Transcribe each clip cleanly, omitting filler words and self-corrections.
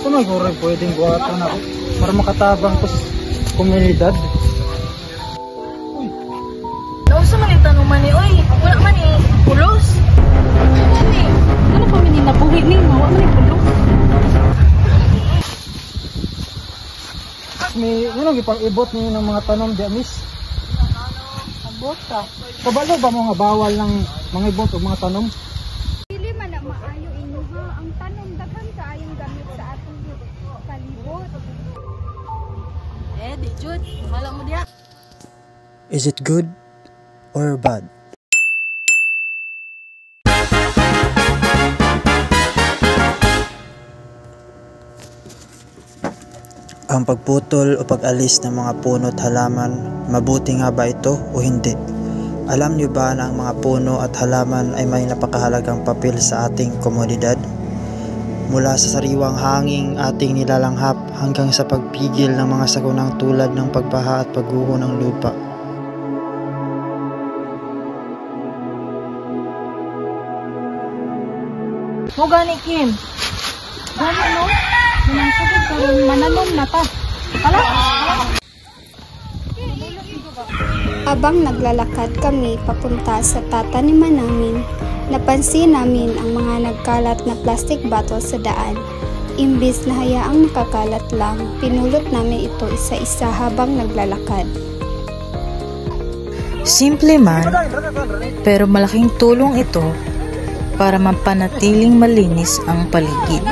Ito na siguro pwedeng buhatan ako para makatabang ko sa komunidad. Daw sa man tanong man ni oy, wala man ni pulos. Ano pa man nabuhi ni wala man ni pulos. May ano gipang-ibot ni ng mga tanom diya, miss? Abot ta. Kabalo ba mo nga bawal ng mga ibot o mga tanom? Dili man na maayo inuha ang tanom daghan kaayong gamit sa atong palibot. Di jud, wala mo diha. Is it good or bad? Ang pagputol o pag-alis ng mga puno at halaman, mabuti nga ba ito o hindi? Alam niyo ba na ang mga puno at halaman ay may napakahalagang papel sa ating komunidad? Mula sa sariwang hanging ating nilalanghap hanggang sa pagpigil ng mga sakunang tulad ng pagbaha at pagguho ng lupa. Mo gani Kim. Gani no? Manang karon mananom na ta. Hala. Abang naglalakad kami papunta sa tataniman namin, napansin namin ang mga nagkalat na plastic bottle sa daan. Imbis na hayaang nakakalat lang, pinulot namin ito isa-isa habang naglalakad. Simple man, pero malaking tulong ito para mapanatiling malinis ang paligid.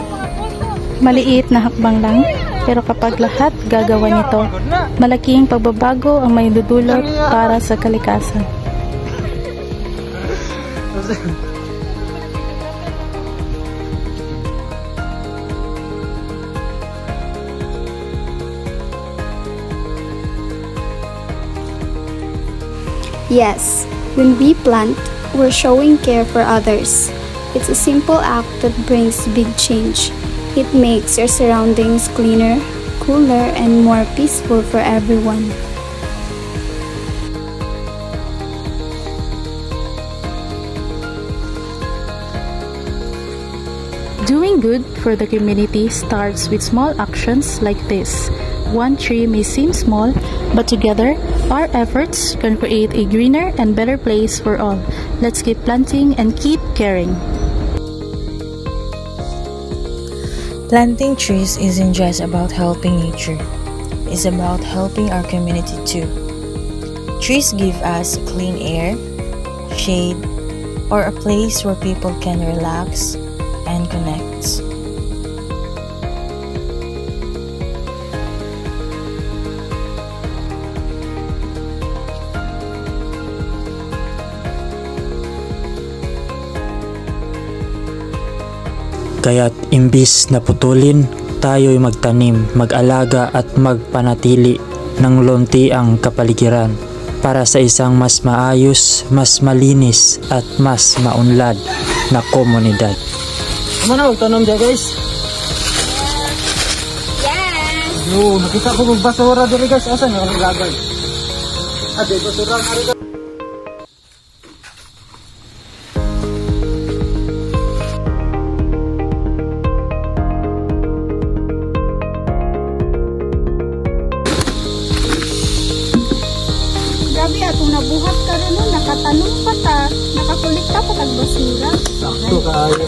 Maliit na hakbang lang, pero kapag lahat gagawa nito, malaking pagbabago ang may dudulot para sa kalikasan. Yes, when we plant, we're showing care for others. It's a simple act that brings big change. It makes your surroundings cleaner, cooler, and more peaceful for everyone. Doing good for the community starts with small actions like this. One tree may seem small, but together, our efforts can create a greener and better place for all. Let's keep planting and keep caring. Planting trees isn't just about helping nature, it's about helping our community too. Trees give us clean air, shade, or a place where people can relax and connect. Kaya't imbis na putulin, tayo'y magtanim, mag-alaga at magpanatili ng luntiang kapaligiran para sa isang mas maayos, mas malinis at mas maunlad na komunidad. Ano na, magtanom dyan guys? Yes! Yo, nakita ko magbasura dito guys. Asan yung nilagay? Ate, basura na rin. Grabe atong nabuhat ka rin no, nakatanong pa ta, nakakulikta pa kag basura. Sakto kayo.